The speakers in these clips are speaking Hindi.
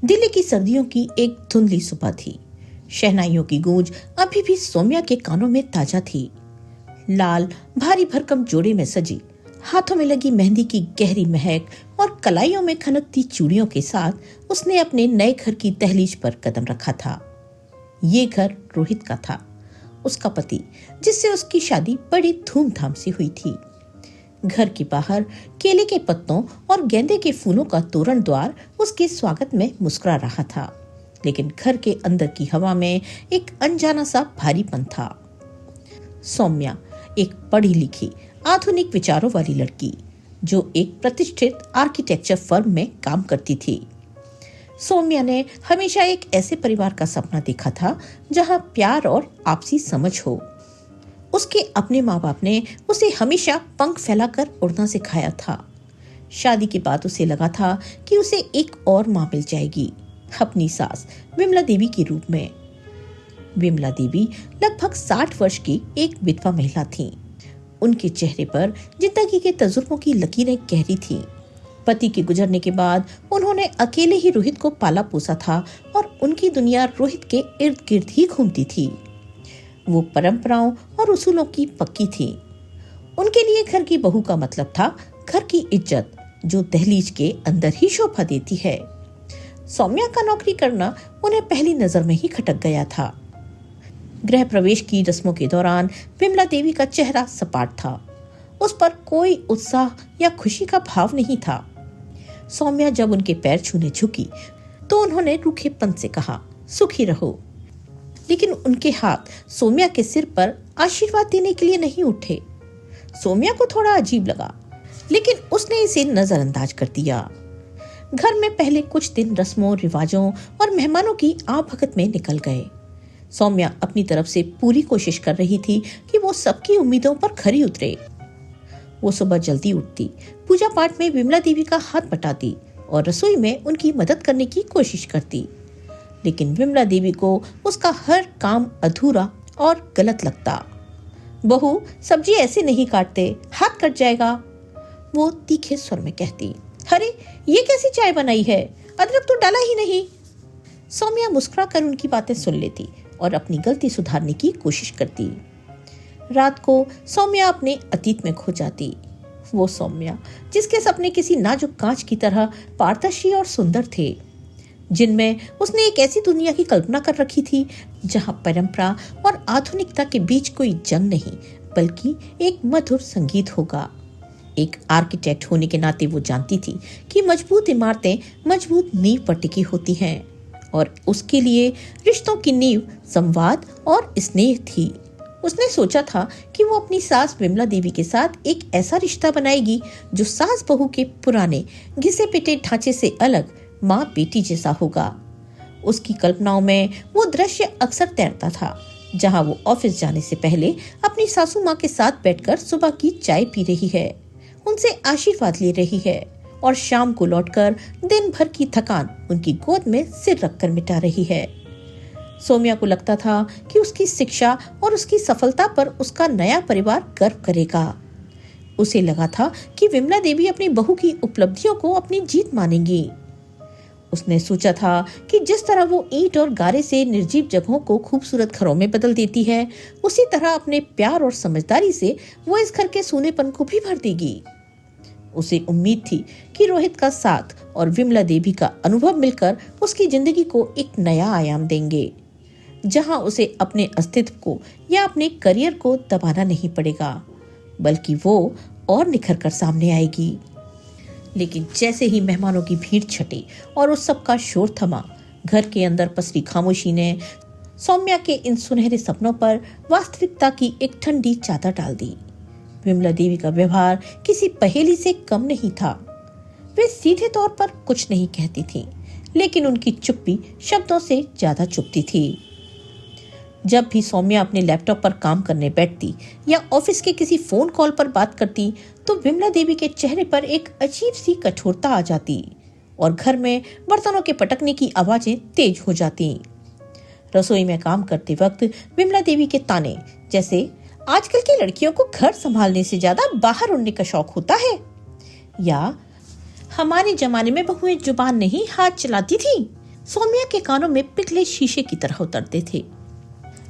दिल्ली की सर्दियों की एक धुंधली सुबह थी। शहनाइयों की गूंज अभी भी सौम्या के कानों में ताजा थी। लाल भारी भरकम जोड़े में सजी, हाथों में लगी मेहंदी की गहरी महक और कलाइयों में खनकती चूड़ियों के साथ उसने अपने नए घर की दहलीज पर कदम रखा था। ये घर रोहित का था, उसका पति, जिससे उसकी शादी बड़ी धूमधाम से हुई थी। घर के बाहर केले के पत्तों और गेंदे के फूलों का तोरण द्वार उसके स्वागत में मुस्कुरा रहा था, लेकिन घर के अंदर की हवा में एक अनजाना सा भारीपन था। सौम्या एक पढ़ी लिखी आधुनिक विचारों वाली लड़की, जो एक प्रतिष्ठित आर्किटेक्चर फर्म में काम करती थी। सौम्या ने हमेशा एक ऐसे परिवार का सपना देखा था जहां प्यार और आपसी समझ हो। उसके अपने माँ बाप ने उसे हमेशा पंख फैलाकर उड़ना सिखाया था। शादी के बाद उसे लगा था कि उसे एक और माँ मिल जाएगी, अपनी सास विमला देवी के रूप में। विमला देवी लगभग 60 वर्ष की एक विधवा महिला थीं। उनके चेहरे पर जिंदगी के तजुर्बों की लकीरें गहरी थीं। पति के गुजरने के बाद उन्होंने अकेले ही रोहित को पाला पोसा था और उनकी दुनिया रोहित के इर्द गिर्द ही घूमती थी। वो परंपराओं और उसूलों की पक्की थी। उनके लिए घर की बहू का मतलब था घर की इज्जत, जो दहलीज के अंदर ही शोभा देती है। सौम्या का नौकरी करना उन्हें पहली नजर में ही खटक गया था। गृह प्रवेश की रस्मों के दौरान विमला देवी का चेहरा सपाट था। उस पर कोई उत्साह या खुशी का भाव नहीं था। सौम्या जब उनके पैर छूने झुकी तो उन्होंने रूखेपन से कहा, सुखी रहो। लेकिन उनके हाथ सौम्या के सिर पर आशीर्वाद देने के लिए नहीं उठे। सौम्या को थोड़ा अजीब लगा, लेकिन उसने इसे नजरअंदाज कर दिया। घर में पहले कुछ दिन रस्मों, रिवाजों और मेहमानों की आवभगत में निकल गए। सौम्या अपनी तरफ से पूरी कोशिश कर रही थी कि वो सबकी उम्मीदों पर खरी उतरे। वो सुबह जल्दी उठती, पूजा पाठ में विमला देवी का हाथ बटाती और रसोई में उनकी मदद करने की कोशिश करती। लेकिन विमला देवी को उसका हर काम अधूरा और गलत लगता। बहू, सब्जी ऐसे नहीं काटते, हाथ कट जाएगा, वो तीखे स्वर में कहती। अरे, ये कैसी चाय बनाई है, अदरक तो डाला ही नहीं। सौम्या मुस्कुराकर उनकी बातें सुन लेती और अपनी गलती सुधारने की कोशिश करती। रात को सौम्या अपने अतीत में खो जाती। वो सौम्या जिसके सपने किसी नाजुक कांच की तरह पारदर्शी और सुंदर थे, जिनमें उसने एक ऐसी दुनिया की कल्पना कर रखी थी जहां परंपरा और आधुनिकता के बीच कोई जंग नहीं, बल्कि एक मधुर संगीत होगा। एक आर्किटेक्ट होने के नाते वो जानती थी कि मजबूत इमारतें मजबूत नींव पर टिकी होती हैं, और उसके लिए रिश्तों की नींव संवाद और स्नेह थी। उसने सोचा था कि वो अपनी सास विमला देवी के साथ एक ऐसा रिश्ता बनाएगी जो सास बहू के पुराने घिसे पिटे ढांचे से अलग माँ बेटी जैसा होगा। उसकी कल्पनाओं में वो दृश्य अक्सर तैरता था, जहाँ वो ऑफिस जाने से पहले अपनी सासू माँ के साथ बैठकर सुबह की चाय पी रही है, उनसे आशीर्वाद ले रही है, और शाम को लौटकर दिन भर की थकान उनकी गोद में सिर रखकर मिटा रही है। सौम्या को लगता था कि उसकी शिक्षा और उसकी सफलता पर उसका नया परिवार गर्व करेगा। उसे लगा था कि विमला देवी अपनी बहू की उपलब्धियों को अपनी जीत मानेंगी। उसने सोचा था कि जिस तरह वो ईंट और गारे से निर्जीव जगहों को खूबसूरत घरों में बदल देती है, उसी तरह अपने प्यार और समझदारी से वो इस घर के सूनेपन को भी भर देगी। उसे उम्मीद थी कि रोहित का साथ और विमला देवी का अनुभव मिलकर उसकी जिंदगी को एक नया आयाम देंगे, जहां उसे अपने अस्तित्व को या अपने करियर को दबाना नहीं पड़ेगा, बल्कि वो और निखर कर सामने आएगी। लेकिन जैसे ही मेहमानों की भीड़ छटी और उस सब का शोर थमा, घर के अंदर पसरी खामोशी ने सौम्या के इन सुनहरे सपनों पर वास्तविकता की एक ठंडी चादर डाल दी। विमला देवी का व्यवहार किसी पहेली से कम नहीं था। वे सीधे तौर पर कुछ नहीं कहती थी, लेकिन उनकी चुप्पी शब्दों से ज्यादा चुभती थी। जब भी सौम्या अपने लैपटॉप पर काम करने बैठती या ऑफिस के किसी फोन कॉल पर बात करती, तो विमला देवी के चेहरे पर एक अजीब सी कठोरता आ जाती और घर में बर्तनों के पटकने की आवाजें तेज हो जाती। रसोई में काम करते वक्त विमला देवी के ताने, जैसे आजकल की लड़कियों को घर संभालने से ज्यादा बाहर उड़ने का शौक होता है, या हमारे जमाने में बहुएं जुबान नहीं हाथ चलाती थी, सौम्या के कानों में पिघले शीशे की तरह उतरते थे।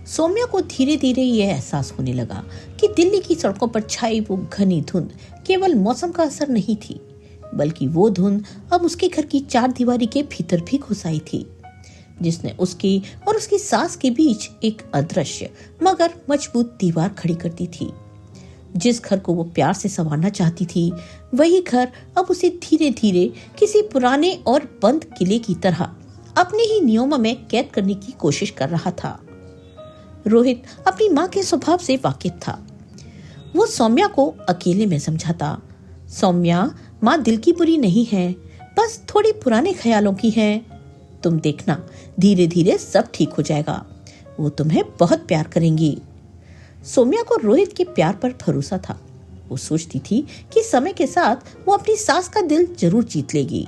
सौम्या को धीरे धीरे यह एहसास होने लगा कि दिल्ली की सड़कों पर छाई वो घनी धुंध केवल मौसम का असर नहीं थी, बल्कि वो धुंध अब उसके घर की चार दीवारी के भीतर भी घुस आई थी, जिसने उसकी और उसकी सास के बीच एक अदृश्य मगर मजबूत दीवार खड़ी कर दी थी। जिस घर को वो प्यार से संवारना चाहती थी, वही घर अब उसे धीरे धीरे किसी पुराने और बंद किले की तरह अपने ही नियमों में कैद करने की कोशिश कर रहा था। रोहित अपनी माँ के स्वभाव से वाकिफ था। वो सौम्या को अकेले में समझाता, सौम्या, माँ दिल की बुरी नहीं है, बस थोड़ी पुराने ख्यालों की है। तुम देखना, धीरे धीरे सब ठीक हो जाएगा। वो तुम्हें बहुत प्यार करेंगी। सौम्या को रोहित के प्यार पर भरोसा था। वो सोचती थी कि समय के साथ वो अपनी सास का दिल जरूर जीत लेगी।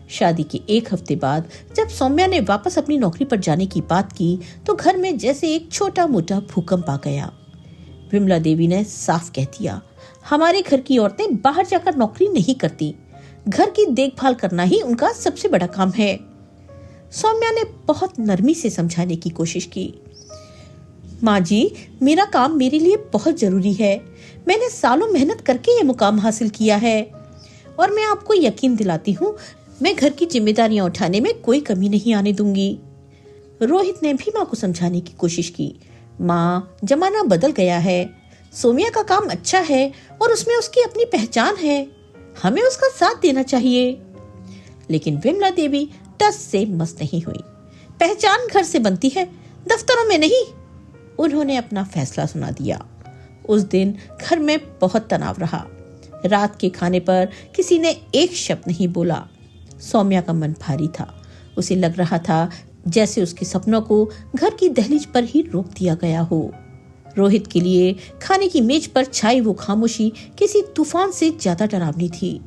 शादी के एक हफ्ते बाद जब सौम्या ने वापस अपनी नौकरी पर जाने की बात की, तो घर में जैसे एक छोटा मोटा भूकंप आ गया। विमला देवी ने साफ कह दिया, हमारे घर की औरतें बाहर जाकर नौकरी नहीं करती, घर की देखभाल करना ही उनका सबसे बड़ा काम है। सौम्या ने बहुत नरमी से समझाने की कोशिश की, माँ जी, मेरा काम मेरे लिए बहुत जरूरी है। मैंने सालों मेहनत करके ये मुकाम हासिल किया है और मैं आपको यकीन दिलाती हूँ, मैं घर की जिम्मेदारियां उठाने में कोई कमी नहीं आने दूंगी। रोहित ने भी माँ को समझाने की कोशिश की, माँ, जमाना बदल गया है, सौम्या का काम अच्छा है और उसमें उसकी अपनी पहचान है, हमें उसका साथ देना चाहिए। लेकिन विमला देवी टस से मस नहीं हुई। पहचान घर से बनती है, दफ्तरों में नहीं। उन्होंने अपना फैसला सुना दिया। उस दिन घर में बहुत तनाव रहा। रात के खाने पर किसी ने एक शब्द नहीं बोला। सौम्या का मन भारी था। उसे लग रहा था जैसे उसके सपनों को घर की दहलीज पर ही रोक दिया गया हो। रोहित के लिए खाने की मेज पर छाई वो खामोशी किसी तूफान से ज्यादा डरावनी थी।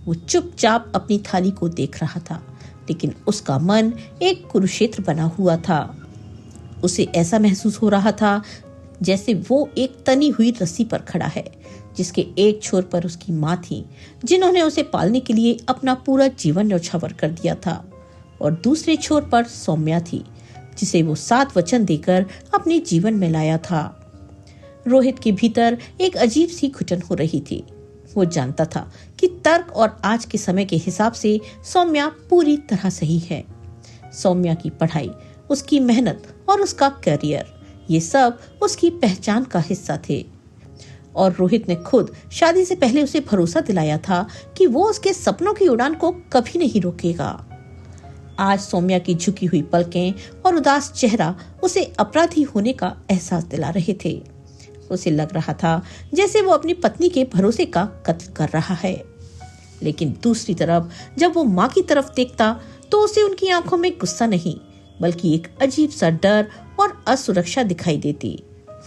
वो चुपचाप अपनी थाली को देख रहा था, लेकिन उसका मन एक कुरुक्षेत्र बना हुआ था। उसे ऐसा महसूस हो रहा था जैसे वो एक तनी हुई रस्सी पर खड़ा है, जिसके एक छोर पर उसकी माँ थी, जिन्होंने उसे पालने के लिए अपना पूरा जीवन न्यौछावर कर दिया था, और दूसरे छोर पर सौम्या थी, जिसे वो 7 वचन देकर अपने जीवन में लाया था। रोहित के भीतर एक अजीब सी घुटन हो रही थी। वो जानता था कि तर्क और आज के समय के हिसाब से सौम्या पूरी तरह सही है। सौम्या की पढ़ाई, उसकी मेहनत और उसका करियर, ये सब उसकी पहचान का हिस्सा थे। और रोहित ने खुद शादी से पहले उसे भरोसा दिलाया था कि वो उसके सपनों की उड़ान को कभी नहीं रोकेगा। आज सौम्या की झुकी हुई पलकें और उदास चेहरा उसे अपराधी होने का एहसास दिला रहे थे। उसे लग रहा था जैसे वो अपनी पत्नी के भरोसे का कत्ल कर रहा है। लेकिन दूसरी तरफ जब वो माँ की तरफ देखता, तो उसे उनकी आंखों में गुस्सा नहीं, बल्कि एक अजीब सा डर और असुरक्षा दिखाई देती।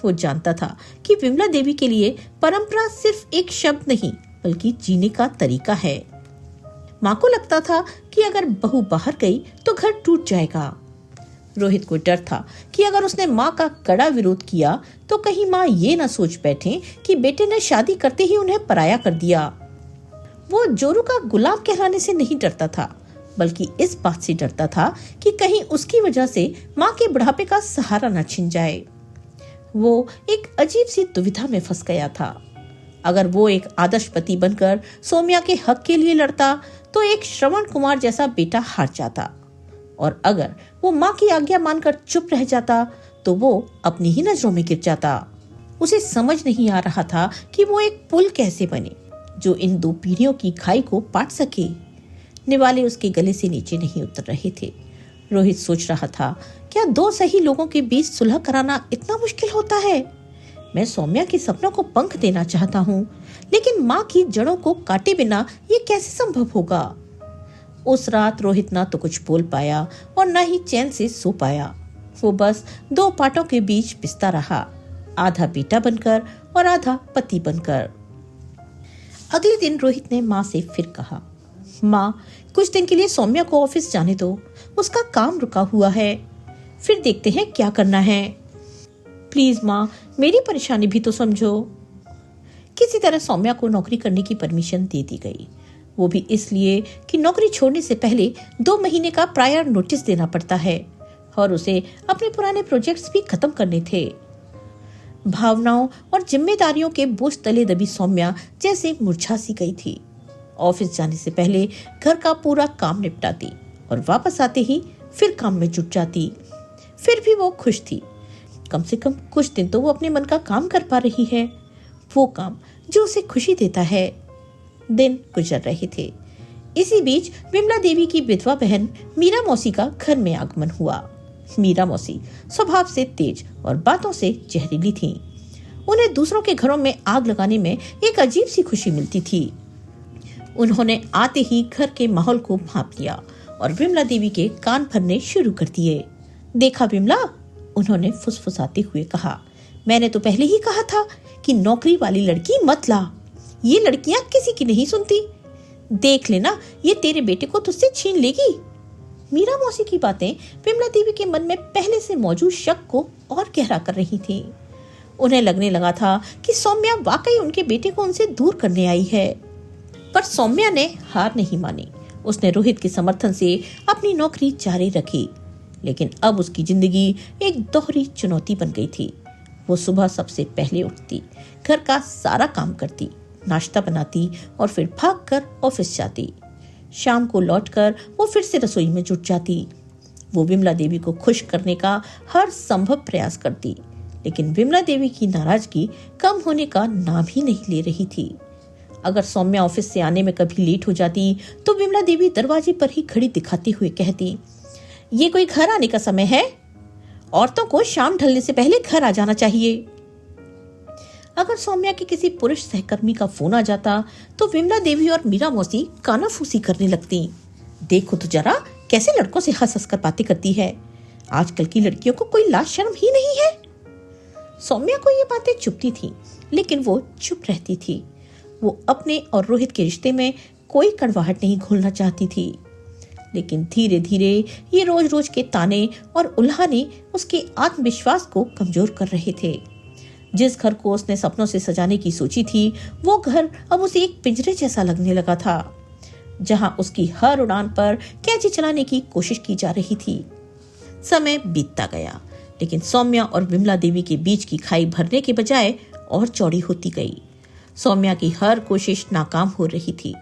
वो जानता था कि विमला देवी के लिए परंपरा सिर्फ एक शब्द नहीं, बल्कि जीने का तरीका है। माँ को लगता था कि अगर बहू बाहर गई तो घर टूट जाएगा। रोहित को डर था कि अगर उसने माँ का कड़ा विरोध किया तो कहीं माँ ये न सोच बैठे कि बेटे ने शादी करते ही उन्हें पराया कर दिया। वो जोरू का गुलाम कहलाने से नहीं डरता था, बल्कि इस बात से डरता था कि कहीं उसकी वजह से माँ के बुढ़ापे का सहारा न छिन जाए। वो एक अजीब सी दुविधा में फंस गया था। अगर वो एक आदर्श पति बनकर सौम्या के हक के लिए लड़ता, तो एक श्रवण कुमार जैसा बेटा हार जाता, और अगर वो माँ की आज्ञा मानकर चुप रह जाता, तो वो अपनी ही नजरों में गिर जाता। उसे समझ नहीं आ रहा था कि वो एक पुल कैसे बने जो इन 2 पीढ़ियों की खाई को पाट सके। निवाले उसके गले से नीचे नहीं उतर रहे थे। रोहित सोच रहा था, क्या 2 सही लोगों के बीच सुलह कराना इतना मुश्किल होता है? मैं सौम्या के सपनों को पंख देना चाहता हूँ, लेकिन माँ की जड़ों को काटे बिना ये कैसे संभव होगा? उस रात रोहित ना तो कुछ बोल पाया और ना ही चैन से सो पाया। वो बस 2 पाटों के बीच पिसता रहा, आधा बेटा बनकर और आधा पति बनकर। अगले दिन रोहित ने माँ से फिर कहा, माँ, कुछ दिन के लिए सौम्या को ऑफिस जाने दो, उसका काम रुका हुआ है, फिर देखते हैं क्या करना है। प्लीज माँ, मेरी परेशानी भी तो समझो। किसी तरह सौम्या को नौकरी करने की परमिशन दे दी गई। वो भी इसलिए कि नौकरी छोड़ने से पहले 2 महीने का प्रायर नोटिस देना पड़ता है और उसे अपने पुराने प्रोजेक्ट्स भी खत्म करने थे। भावनाओं और जिम्मेदारियों के बोझ तले दबी सौम्या जैसे मुरझा सी गई थी। ऑफिस जाने से पहले घर का पूरा काम निपटाती और वापस आते ही फिर काम में जुट जाती। फिर भी वो खुश थी। कम से कम कुछ दिन तो वो अपने मन का काम कर पा रही है, वो काम जो उसे खुशी देता है। दिन गुजर रहे थे। इसी बीच विमला देवी की विधवा बहन मीरा मौसी का घर में आगमन हुआ। मीरा मौसी स्वभाव से तेज और बातों से जहरीली थीं। उन्हें दूसरों के घरों में आग लगाने में एक अजीब सी खुशी मिलती थी। उन्होंने आते ही घर के माहौल को भांप लिया और विमला देवी के कान भरने शुरू कर दिए। देखा विमला, उन्होंने फुसफुसाते हुए कहा, मैंने तो पहले ही कहा था कि नौकरी वाली लड़की मत ला। ये लड़कियां किसी की नहीं सुनती। देख लेना, ये तेरे बेटे को तुझसे छीन लेगी। मीरा मौसी की बातें विमला देवी के मन में पहले से मौजूद शक को और गहरा कर रही थी। उन्हें लगने लगा था कि सौम्या वाकई उनके बेटे को उनसे दूर करने आई है। पर सौम्या ने हार नहीं मानी। उसने रोहित के समर्थन से अपनी नौकरी जारी रखी। लेकिन अब उसकी जिंदगी एक दोहरी चुनौती बन गई थी। वो सुबह सबसे पहले उठती, घर का सारा काम करती, नाश्ता बनाती और फिर भागकर ऑफिस जाती। शाम को लौटकर वो फिर से रसोई में जुट जाती। वो विमला देवी को खुश करने का हर संभव प्रयास करती, लेकिन विमला देवी की नाराजगी कम होने का नाम ही नहीं ले रही थी। अगर सौम्या ऑफिस से आने में कभी लेट हो जाती तो विमला देवी दरवाजे पर ही खड़ी दिखाते हुए कहती, ये कोई घर आने का समय है? औरतों को शाम ढलने से पहले घर आ जाना चाहिए। अगर सौम्या के किसी पुरुष सहकर्मी का फोन आ जाता तो विमला देवी और मीरा मौसी कानाफूसी करने लगती। देखो तो जरा कैसे लड़कों से हंस हंस कर बातें करती है। आजकल की लड़कियों को कोई लाज शर्म ही नहीं है। सौम्या को ये बातें चुभती थी, लेकिन वो चुप रहती थी। वो अपने और रोहित के रिश्ते में कोई कड़वाहट नहीं घोलना चाहती थी। लेकिन धीरे धीरे ये रोज रोज के ताने और उल्हाने उसके आत्मविश्वास को कमजोर कर रहे थे। जिस घर को उसने सपनों से सजाने की सोची थी, वो घर अब उसे एक पिंजरे जैसा लगने लगा था, जहां उसकी हर उड़ान पर कैंची चलाने की कोशिश की जा रही थी। समय बीतता गया, लेकिन सौम्या और विमला देवी के बीच की खाई भरने के बजाय और चौड़ी होती गई। सौम्या की हर कोशिश नाकाम हो रही थी।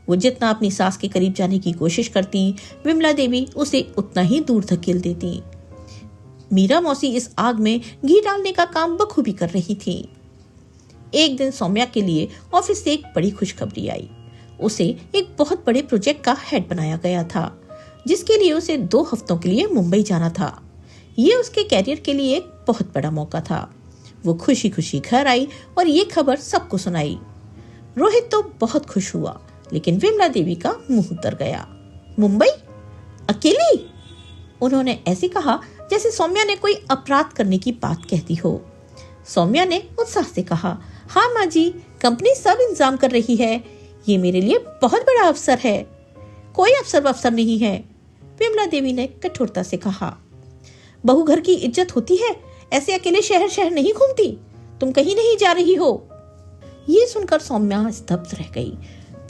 वो जितना अपनी सास के करीब जाने की कोशिश करती, विमला देवी उसे उतना ही दूर धकेल देती। मीरा मौसी इस आग में घी डालने का काम बखूबी कर रही थी। एक दिन सौम्या के लिए ऑफिस से एक बड़ी खुशखबरी आई। उसे एक बहुत बड़े प्रोजेक्ट का हेड बनाया गया था, जिसके लिए उसे 2 हफ्तों के लिए मुंबई जाना था। ये उसके कैरियर के लिए एक बहुत बड़ा मौका था। वो खुशी खुशी घर आई और ये खबर सबको सुनाई। रोहित तो बहुत खुश हुआ, लेकिन विमला देवी का मुंह उतर गया। मुंबई अकेली? उन्होंने ऐसे कहा जैसे सौम्या ने कोई अपराध करने की बात कहती हो। सौम्या ने उत्साह से कहा, हाँ माँ जी, कंपनी सब इंतजाम कर रही है। ये मेरे लिए बहुत बड़ा अवसर है। कोई अवसर नहीं है, विमला देवी ने कठोरता से कहा। बहू घर की इज्जत होती है, ऐसे अकेले शहर शहर नहीं घूमती। तुम कहीं नहीं जा रही हो। ये सुनकर सौम्या स्तब्ध रह गई।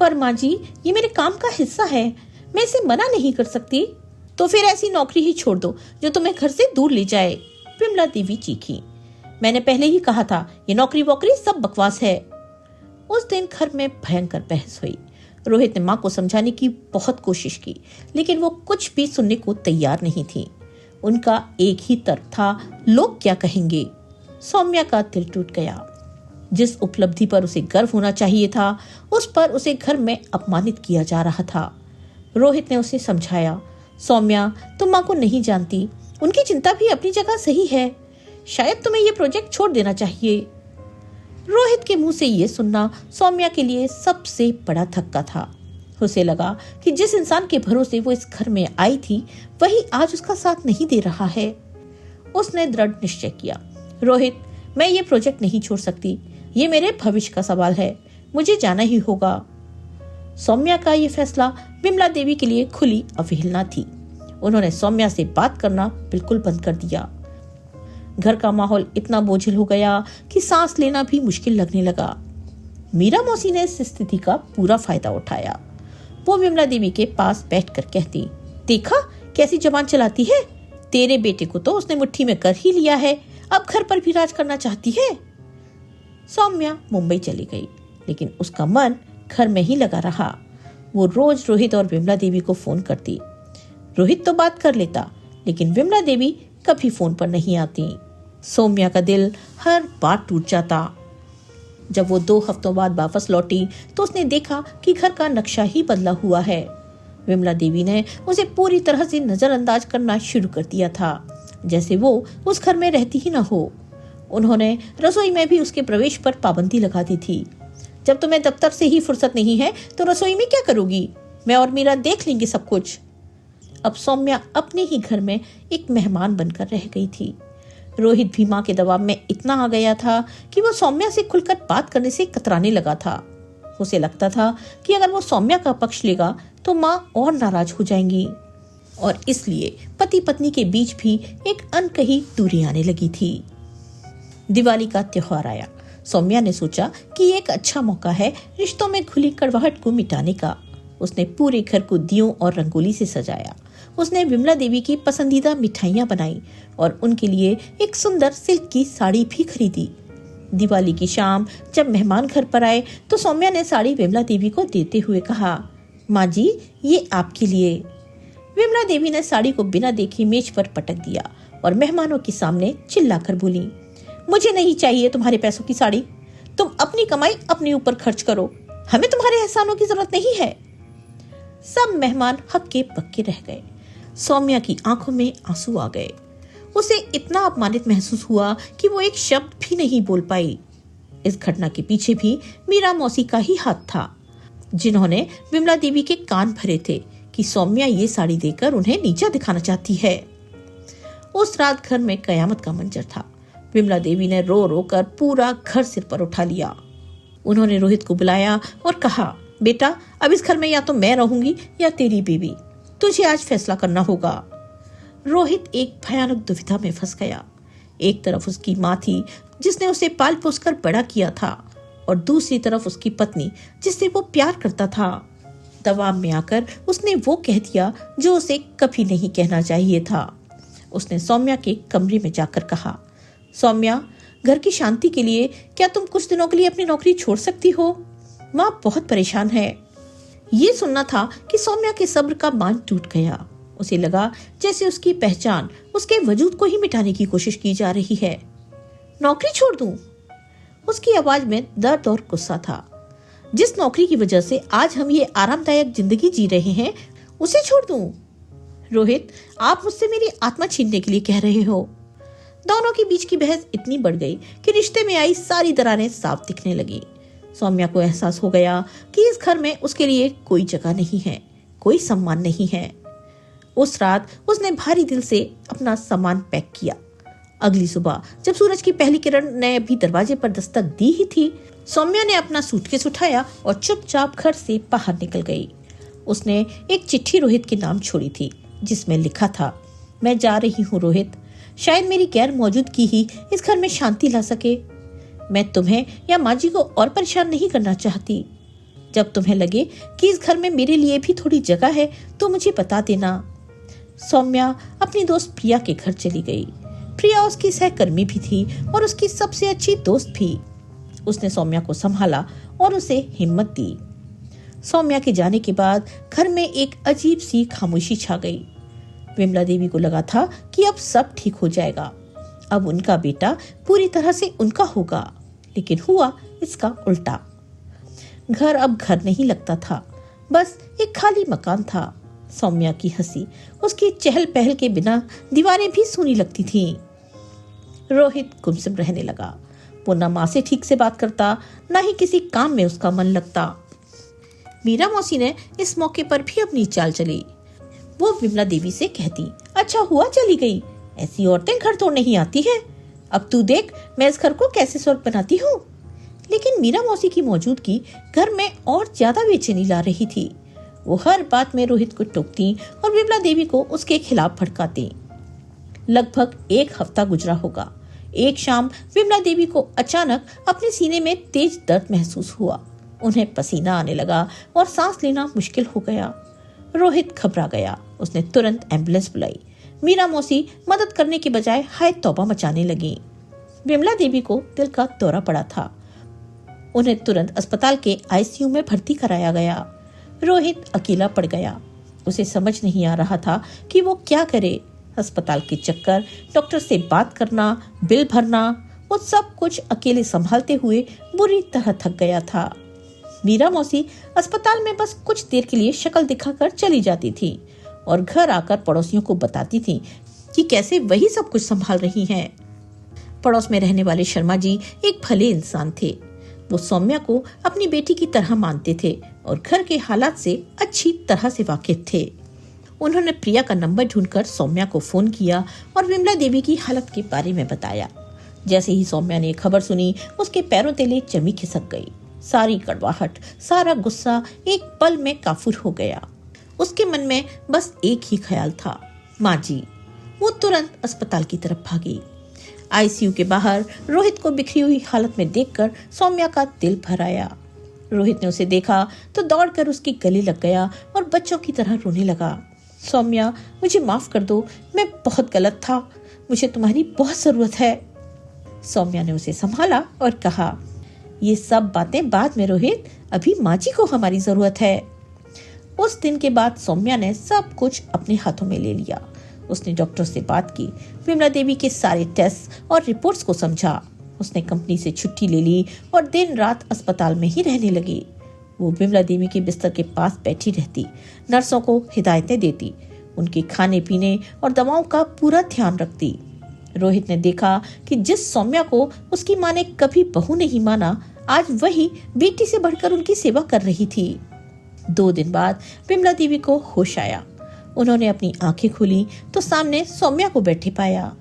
पर माँ जी, ये मेरे काम का हिस्सा है, मैं इसे मना नहीं कर सकती। तो फिर ऐसी नौकरी ही छोड़ दो जो तुम्हें घर से दूर ले जाए, विमला देवी चीखी। मैंने पहले ही कहा था, ये नौकरी वोकरी सब बकवास है। उस दिन घर में भयंकर बहस हुई। रोहित ने माँ को समझाने की बहुत कोशिश की, लेकिन वो कुछ भी सुनने को तैयार नहीं थी। उनका एक ही तर्क था, लोग क्या कहेंगे। सौम्या का दिल टूट गया। जिस उपलब्धि पर उसे गर्व होना चाहिए था, उस पर उसे घर में अपमानित किया जा रहा था। रोहित ने उसे समझाया, सौम्या, तुम माँ को नहीं जानती। उनकी चिंता भी अपनी जगह सही है। शायद तुम्हें ये प्रोजेक्ट छोड़ देना चाहिए। रोहित के मुंह से ये सुनना सौम्या के लिए सबसे बड़ा धक्का था। उसे लगा कि जिस इंसान के भरोसे वो इस घर में आई थी, वही आज उसका साथ नहीं दे रहा है। उसने दृढ़ निश्चय किया, रोहित, मैं ये प्रोजेक्ट नहीं छोड़ सकती। ये मेरे भविष्य का सवाल है, मुझे जाना ही होगा। सौम्या का ये फैसला विमला देवी के लिए खुली अवहेलना थी। उन्होंने सौम्या से बात करना बिल्कुल बंद कर दिया। घर का माहौल इतना बोझिल हो गया कि सांस लेना भी मुश्किल लगने लगा। मीरा मौसी ने इस स्थिति का पूरा फायदा उठाया। वो विमला देवी के पास बैठकर कहती, देखा कैसी जबान चलाती है, तेरे बेटे को तो उसने मुट्ठी में कर ही लिया है, अब घर पर भी राज करना चाहती है। सौम्या मुंबई चली गई, लेकिन उसका मन घर में ही लगा रहा। वो रोज रोहित और विमला देवी को फोन करती। रोहित तो बात कर लेता, लेकिन विमला देवी कभी फोन पर नहीं आती। सौम्या का दिल हर बार टूट जाता। जब वो 2 हफ्तों बाद वापस लौटी तो उसने देखा कि घर का नक्शा ही बदला हुआ है। विमला देवी ने उसे पूरी तरह से नजरअंदाज करना शुरू कर दिया था, जैसे वो उस घर में रहती ही न हो। उन्होंने रसोई में भी उसके प्रवेश पर पाबंदी लगा दी थी। जब तुम्हें दफ्तर से ही फुर्सत नहीं है तो रसोई में क्या करोगी, मैं और मीरा देख लेंगे सब कुछ। अब सौम्या अपने ही घर में एक मेहमान बनकर रह गई थी। रोहित भी माँ के दबाव में इतना आ गया था कि वो सौम्या से खुलकर बात करने से कतराने लगा था। उसे लगता था कि अगर वो सौम्या का पक्ष लेगा तो माँ और नाराज हो जाएंगी, और इसलिए पति पत्नी के बीच भी एक अनकही दूरी आने लगी थी। दिवाली का त्योहार आया। सौम्या ने सोचा कि एक अच्छा मौका है रिश्तों में खुली कड़वाहट को मिटाने का। उसने पूरे घर को दियों और रंगोली से सजाया। उसने विमला देवी की पसंदीदा मिठाइयाँ बनाई और उनके लिए एक सुंदर सिल्क की साड़ी भी खरीदी। दिवाली की शाम जब मेहमान घर पर आए तो सौम्या ने साड़ी विमला देवी को देते हुए कहा, माँ जी ये आपके लिए। विमला देवी ने साड़ी को बिना देखे मेज पर पटक दिया और मेहमानों के सामने चिल्लाकर बोली, मुझे नहीं चाहिए तुम्हारे पैसों की साड़ी, तुम अपनी कमाई अपने ऊपर खर्च करो, हमें तुम्हारे एहसानों की जरूरत नहीं है। सब मेहमान हक्के पक्के रह गए। सौम्या की आंखों में आंसू आ गए। उसे इतना अपमानित महसूस हुआ कि वो एक शब्द भी नहीं बोल पाई। इस घटना के पीछे भी मीरा मौसी का ही हाथ था, जिन्होंने विमला देवी के कान भरे थे कि सौम्या ये साड़ी देकर उन्हें नीचा दिखाना चाहती है। उस रात घर में कयामत का मंजर था। विमला देवी ने रो रो कर पूरा घर सिर पर उठा लिया। उन्होंने रोहित को बुलाया और कहा, बेटा अब इस घर में या तो मैं रहूंगी या तेरी बीवी, तुझे आज फैसला करना होगा। रोहित एक भयानक दुविधा में फंस गया। एक तरफ उसकी माँ थी जिसने उसे पाल पोस कर बड़ा किया था, और दूसरी तरफ उसकी पत्नी जिससे वो प्यार करता था। दबाव में आकर उसने वो कह दिया जो उसे कभी नहीं कहना चाहिए था। उसने सौम्या के कमरे में जाकर कहा, सौम्या घर की शांति के लिए क्या तुम कुछ दिनों के लिए अपनी नौकरी छोड़ सकती हो? माँ बहुत परेशान है। ये सुनना था कि सौम्या के सब्र का बांध टूट गया। उसे लगा जैसे उसकी पहचान उसके वजूद को ही मिटाने की कोशिश की जा रही है। नौकरी छोड़ दूं? उसकी आवाज में दर्द और गुस्सा था। जिस नौकरी की वजह से आज हम ये आरामदायक जिंदगी जी रहे हैं, उसे छोड़ दूं? रोहित, आप मुझसे मेरी आत्मा छीनने के लिए कह रहे हो। दोनों के बीच की बहस इतनी बढ़ गई कि रिश्ते में आई सारी दरारें साफ दिखने लगी। सौम्या को एहसास हो गया कि इस घर में उसके लिए कोई जगह नहीं है, कोई सम्मान नहीं है। उस रात उसने भारी दिल से अपना सामान पैक किया। अगली सुबह जब सूरज की पहली किरण ने अभी दरवाजे पर दस्तक दी ही थी, सौम्या ने अपना सूटकेस उठाया और चुपचाप घर से बाहर निकल गई। उसने एक चिट्ठी रोहित के नाम छोड़ी थी जिसमें लिखा था, मैं जा रही हूँ रोहित, शायद मेरी गैर मौजूदगी ही इस घर में शांति ला सके। मैं तुम्हें या माँ जी को और परेशान नहीं करना चाहती। जब तुम्हें लगे कि इस घर में मेरे लिए भी थोड़ी जगह है तो मुझे बता देना। सौम्या अपनी दोस्त प्रिया के घर चली गई। प्रिया उसकी सहकर्मी भी थी और उसकी सबसे अच्छी दोस्त भी। उसने सौम्या को संभाला और उसे हिम्मत दी। सौम्या के जाने के बाद घर में एक अजीब सी खामोशी छा गई। विमला देवी को लगा था कि अब सब ठीक हो जाएगा, अब उनका बेटा पूरी तरह से उनका होगा, लेकिन हुआ इसका उल्टा। घर अब घर नहीं लगता था, बस एक खाली मकान था। सौम्या की हंसी, उसकी चहल पहल के बिना दीवारें भी सूनी लगती थीं। रोहित गुमसुम रहने लगा। वो न माँ से ठीक से बात करता, न ही किसी काम में उसका मन लगता। मीरा मौसी ने इस मौके पर भी अपनी चाल चली। वो विमला देवी से कहती, अच्छा हुआ चली गई, ऐसी औरतें घर तोड़ नहीं आती हैं। अब तू देख मैं इस घर को कैसे स्वर्ग बनाती हूँ। लेकिन मीरा मौसी की मौजूदगी घर में और ज्यादा बेचैनी ला रही थी। वो हर बात में रोहित को टोकती और विमला देवी को उसके खिलाफ भड़काती। लगभग 1 हफ्ता गुजरा होगा। एक शाम विमला देवी को अचानक अपने सीने में तेज दर्द महसूस हुआ। उन्हें पसीना आने लगा और सांस लेना मुश्किल हो गया। रोहित घबरा गया। उसने तुरंत एम्बुलेंस बुलाई। मीरा मौसी मदद करने के बजाय हाय तौबा मचाने लगी। विमला देवी को दिल का दौरा पड़ा था। उन्हें तुरंत अस्पताल के आईसीयू में भर्ती कराया गया। रोहित अकेला पड़ गया। उसे समझ नहीं आ रहा था कि वो क्या करे। अस्पताल के चक्कर, डॉक्टर से बात करना, बिल भरना, वो सब कुछ अकेले संभालते हुए बुरी तरह थक गया था। मीरा मौसी अस्पताल में बस कुछ देर के लिए शक्ल दिखाकर चली जाती थी और घर आकर पड़ोसियों को बताती थी कि कैसे वही सब कुछ संभाल रही हैं। पड़ोस में रहने वाले शर्मा जी एक भले इंसान थे। वो सौम्या को अपनी बेटी की तरह मानते थे और घर के हालात से अच्छी तरह से वाकिफ थे। उन्होंने प्रिया का नंबर ढूंढकर सौम्या को फोन किया और विमला देवी की हालत के बारे में बताया। जैसे ही सौम्या ने खबर सुनी, उसके पैरों तले जमी खिसक गई। सारी कड़वाहट, सारा गुस्सा एक पल में काफूर हो गया। उसके मन में बस एक ही ख्याल था, माँ जी। वो तुरंत अस्पताल की तरफ भागी। आईसीयू के बाहर रोहित को बिखरी हुई हालत में देखकर सौम्या का दिल भर आया। रोहित ने उसे देखा तो दौड़कर उसके गले लग गया और बच्चों की तरह रोने लगा। सौम्या, मुझे माफ कर दो, मैं बहुत गलत था, मुझे तुम्हारी बहुत जरूरत है। सौम्या ने उसे संभाला और कहा, ये सब बातें बाद में रोहित, अभी माँ जी को हमारी जरूरत है। उस दिन के बाद सौम्या ने सब कुछ अपने हाथों में ले लिया। उसने डॉक्टर से बात की, विमला देवी के सारे टेस्ट और रिपोर्ट्स को समझा। उसने कंपनी से छुट्टी ले ली और दिन रात अस्पताल में ही रहने लगी। वो विमला देवी के बिस्तर के पास बैठी रहती, नर्सों को हिदायतें देती, उनके खाने पीने और दवाओं का पूरा ध्यान रखती। रोहित ने देखा कि जिस सौम्या को उसकी माँ ने कभी बहू नहीं माना, आज वही बेटी से बढ़कर उनकी सेवा कर रही थी। 2 दिन बाद विमला देवी को होश आया। उन्होंने अपनी आंखें खोली तो सामने सौम्या को बैठे पाया।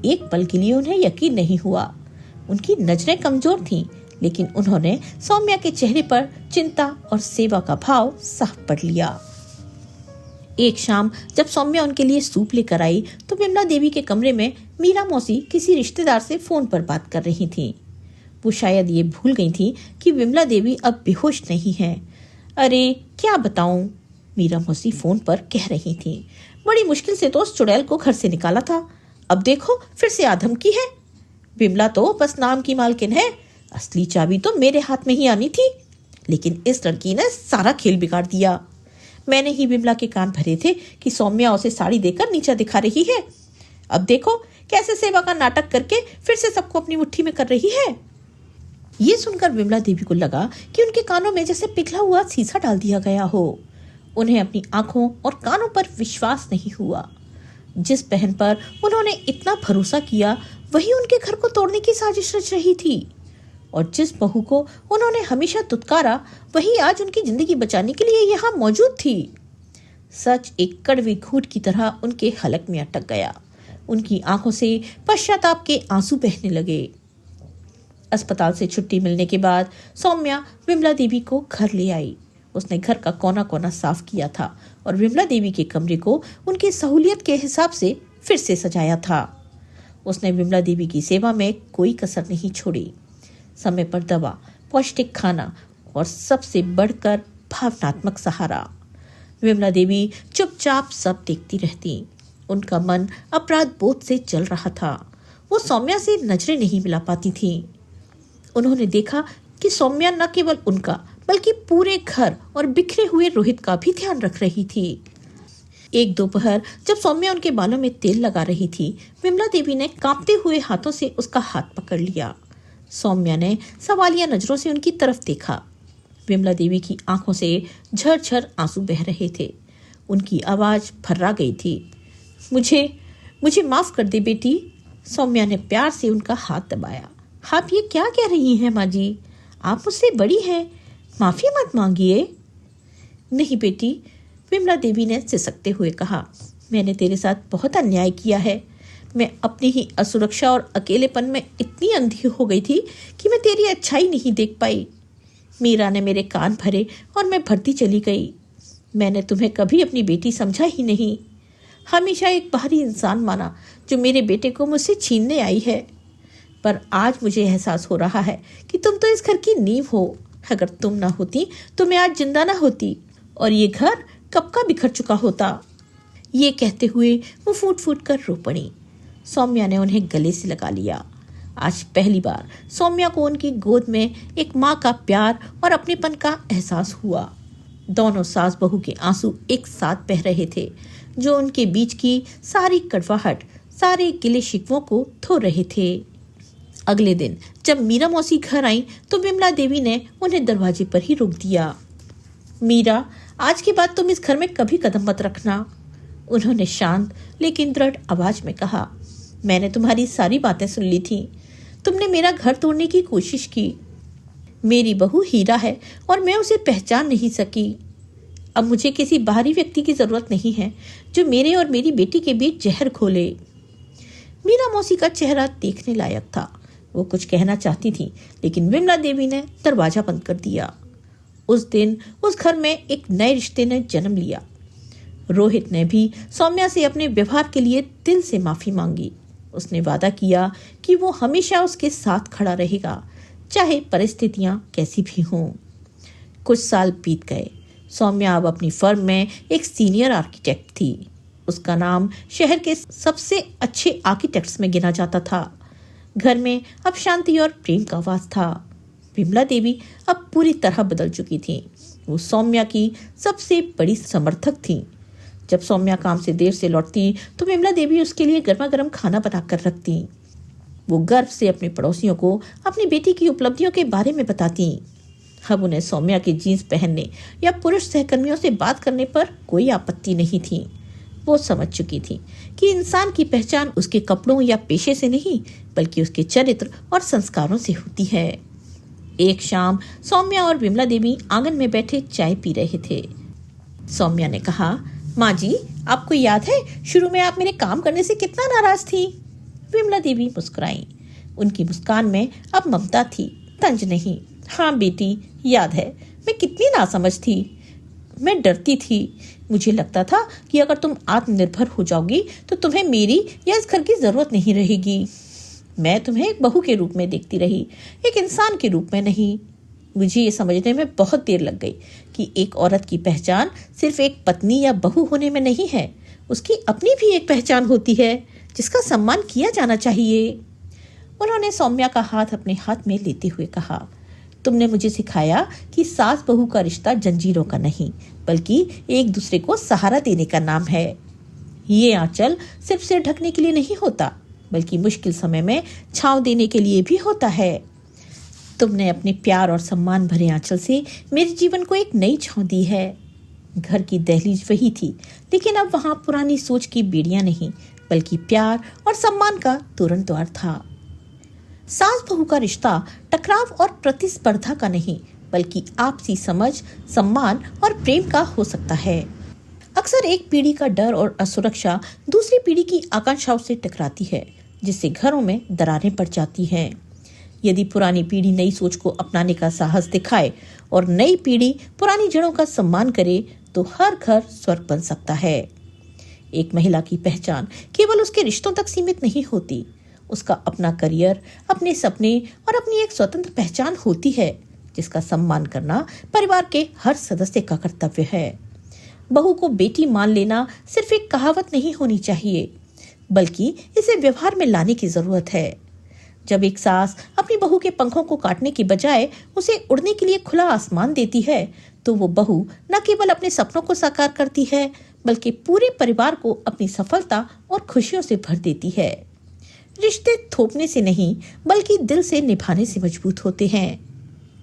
एक पल के लिए उन्हें यकीन नहीं हुआ। उनकी नजरें कमजोर थीं, लेकिन उन्होंने सौम्या के चेहरे पर चिंता और सेवा का भाव साफ पढ़ लिया। एक शाम जब सौम्या उनके लिए सूप लेकर आई तो विमला देवी के कमरे में मीरा मौसी किसी रिश्तेदार से फोन पर बात कर रही थी। वो शायद ये भूल गई थी कि विमला देवी अब बेहोश नहीं है। अरे क्या बताऊं, मीरा मौसी फोन पर कह रही थी। बड़ी मुश्किल से तो उस चुड़ैल को घर से निकाला था, अब देखो फिर से आधम की है। विमला तो बस नाम की मालकिन है, असली चाबी तो मेरे हाथ में ही आनी थी, लेकिन इस लड़की ने सारा खेल बिगाड़ दिया। मैंने ही विमला के कान भरे थे कि सौम्या उसे साड़ी देकर नीचा दिखा रही है। अब देखो कैसे सेवा का नाटक करके फिर से सबको अपनी मुट्ठी में कर रही है। ये सुनकर विमला देवी को लगा कि उनके कानों में जैसे पिघला हुआ शीशा डाल दिया गया हो। उन्हें अपनी आंखों और कानों पर विश्वास नहीं हुआ। जिस बहन पर उन्होंने इतना भरोसा किया, वही उनके घर को तोड़ने की साजिश रच रही थी। और जिस बहू को उन्होंने हमेशा दुत्कारा, वही आज उनकी जिंदगी बचाने के लिए यहाँ मौजूद थी। सच एक कड़वे घूंट की तरह उनके हलक में अटक गया। उनकी आंखों से पश्चाताप के आंसू बहने लगे। अस्पताल से छुट्टी मिलने के बाद सौम्या विमला देवी को घर ले आई। उसने घर का कोना कोना साफ किया था और विमला देवी के कमरे को उनकी सहूलियत के हिसाब से फिर से सजाया था। उसने विमला देवी की सेवा में कोई कसर नहीं छोड़ी। समय पर दवा, पौष्टिक खाना और सबसे बढ़कर भावनात्मक सहारा। विमला देवी चुपचाप सब देखती रहती। उनका मन अपराध बोध से चल रहा था। वो सौम्या से नजरें नहीं मिला पाती थी। उन्होंने देखा कि सौम्या न केवल उनका बल्कि पूरे घर और बिखरे हुए रोहित का भी ध्यान रख रही थी। एक दोपहर जब सौम्या उनके बालों में तेल लगा रही थी, विमला देवी ने कांपते हुए हाथों से उसका हाथ पकड़ लिया। सौम्या ने सवालिया नजरों से उनकी तरफ देखा। विमला देवी की आंखों से झरझर आंसू बह रहे थे। उनकी आवाज भर्रा गई थी। मुझे माफ कर दे बेटी। सौम्या ने प्यार से उनका हाथ दबाया। आप ये क्या कह रही हैं माँ जी? आप मुझसे बड़ी हैं, माफी मत मांगिए। नहीं बेटी, विमला देवी ने सिसकते हुए कहा, मैंने तेरे साथ बहुत अन्याय किया है। मैं अपनी ही असुरक्षा और अकेलेपन में इतनी अंधी हो गई थी कि मैं तेरी अच्छाई नहीं देख पाई। मीरा ने मेरे कान भरे और मैं भरती चली गई। मैंने तुम्हें कभी अपनी बेटी समझा ही नहीं। हमेशा एक बाहरी इंसान माना जो मेरे बेटे को मुझसे छीनने आई है। पर आज मुझे एहसास हो रहा है कि तुम तो इस घर की नींव हो। अगर तुम ना होती तो मैं आज जिंदा ना होती और ये घर कब का बिखर चुका होता। ये कहते हुए वो फूट फूट कर रो पड़ी। सौम्या ने उन्हें गले से लगा लिया। आज पहली बार सौम्या को उनकी गोद में एक माँ का प्यार और अपनेपन का एहसास हुआ। दोनों सास बहू के आंसू एक साथ बह रहे थे, जो उनके बीच की सारी कड़वाहट, सारे गिले शिकवों को धो रहे थे। अगले दिन जब मीरा मौसी घर आई तो विमला देवी ने उन्हें दरवाजे पर ही रोक दिया। मीरा, आज के बाद तुम इस घर में कभी कदम मत रखना, उन्होंने शांत लेकिन दृढ़ आवाज में कहा। मैंने तुम्हारी सारी बातें सुन ली थी। तुमने मेरा घर तोड़ने की कोशिश की। मेरी बहू हीरा है और मैं उसे पहचान नहीं सकी। अब मुझे किसी बाहरी व्यक्ति की जरूरत नहीं है जो मेरे और मेरी बेटी के बीच जहर घोले। मीरा मौसी का चेहरा देखने लायक था। वो कुछ कहना चाहती थी, लेकिन विमला देवी ने दरवाजा बंद कर दिया। उस दिन उस घर में एक नए रिश्ते ने जन्म लिया। रोहित ने भी सौम्या से अपने व्यवहार के लिए दिल से माफी मांगी। उसने वादा किया कि वो हमेशा उसके साथ खड़ा रहेगा, चाहे परिस्थितियां कैसी भी हों। कुछ साल बीत गए। सौम्या अब अपनी फर्म में एक सीनियर आर्किटेक्ट थी। उसका नाम शहर के सबसे अच्छे आर्किटेक्ट्स में गिना जाता था। घर में अब शांति और प्रेम का वास था। विमला देवी अब पूरी तरह बदल चुकी थी। वो सौम्या की सबसे बड़ी समर्थक थी। जब सौम्या काम से देर से लौटती तो विमला देवी उसके लिए गर्मा गर्म खाना बनाकर रखती। वो गर्व से अपने पड़ोसियों को अपनी बेटी की उपलब्धियों के बारे में बताती। अब उन्हें सौम्या के जीन्स पहनने या पुरुष सहकर्मियों से बात करने पर कोई आपत्ति नहीं थी। वो समझ चुकी थी कि इंसान की पहचान उसके कपड़ों या पेशे से नहीं, बल्कि उसके चरित्र और संस्कारों से होती है। एक शाम सौम्या और विमला देवी आंगन में बैठे चाय पी रहे थे। सौम्या ने कहा, माँ जी, आपको याद है शुरू में आप मेरे काम करने से कितना नाराज थी? विमला देवी मुस्कुराई। उनकी मुस्कान में अब ममता थी, तंज नहीं। हाँ बेटी, याद है मैं कितनी नासमझ थी। मैं डरती थी। मुझे लगता था कि अगर तुम आत्मनिर्भर हो जाओगी तो तुम्हें मेरी या इस घर की जरूरत नहीं रहेगी। मैं तुम्हें एक बहू के रूप में देखती रही, एक इंसान के रूप में नहीं। मुझे ये समझने में बहुत देर लग गई कि एक औरत की पहचान सिर्फ एक पत्नी या बहू होने में नहीं है। उसकी अपनी भी एक पहचान होती है जिसका सम्मान किया जाना चाहिए। उन्होंने सौम्या का हाथ अपने हाथ में लेते हुए कहा, तुमने मुझे सिखाया कि सास बहू का रिश्ता जंजीरों का नहीं, बल्कि एक दूसरे को सहारा देने का नाम है। ये आंचल सिर्फ सिर ढकने के लिए नहीं होता, बल्कि मुश्किल समय में छांव देने के लिए भी होता है। तुमने अपने प्यार और सम्मान भरे आंचल से मेरे जीवन को एक नई छांव दी है। घर की दहलीज वही थी, लेकिन अब वहां पुरानी सोच की बेड़ियां नहीं, बल्कि प्यार और सम्मान का तोरण द्वार था। सास बहू का रिश्ता टकराव और प्रतिस्पर्धा का नहीं, बल्कि आपसी समझ, सम्मान और प्रेम का हो सकता है। अक्सर एक पीढ़ी का डर और असुरक्षा दूसरी पीढ़ी की आकांक्षाओं से टकराती है, जिससे घरों में दरारें पड़ जाती हैं। यदि पुरानी पीढ़ी नई सोच को अपनाने का साहस दिखाए और नई पीढ़ी पुरानी जड़ों का सम्मान करे, तो हर घर स्वर्ग बन सकता है। एक महिला की पहचान केवल उसके रिश्तों तक सीमित नहीं होती। उसका अपना करियर, अपने सपने और अपनी एक स्वतंत्र पहचान होती है, जिसका सम्मान करना परिवार के हर सदस्य का कर्तव्य है। बहू को बेटी मान लेना सिर्फ एक कहावत नहीं होनी चाहिए, बल्कि इसे व्यवहार में लाने की जरूरत है। जब एक सास अपनी बहू के पंखों को काटने की बजाय उसे उड़ने के लिए खुला आसमान देती है, तो वो बहू न केवल अपने सपनों को साकार करती है, बल्कि पूरे परिवार को अपनी सफलता और खुशियों से भर देती है। रिश्ते थोपने से नहीं, बल्कि दिल से निभाने से मजबूत होते हैं।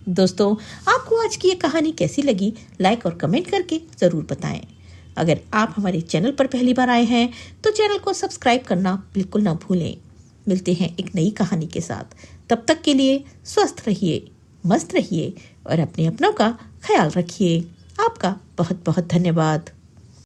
दोस्तों, आपको आज की ये कहानी कैसी लगी, लाइक और कमेंट करके जरूर बताएं। अगर आप हमारे चैनल पर पहली बार आए हैं तो चैनल को सब्सक्राइब करना बिल्कुल ना भूलें। मिलते हैं एक नई कहानी के साथ। तब तक के लिए स्वस्थ रहिए, मस्त रहिए और अपने अपनों का ख्याल रखिए। आपका बहुत बहुत धन्यवाद।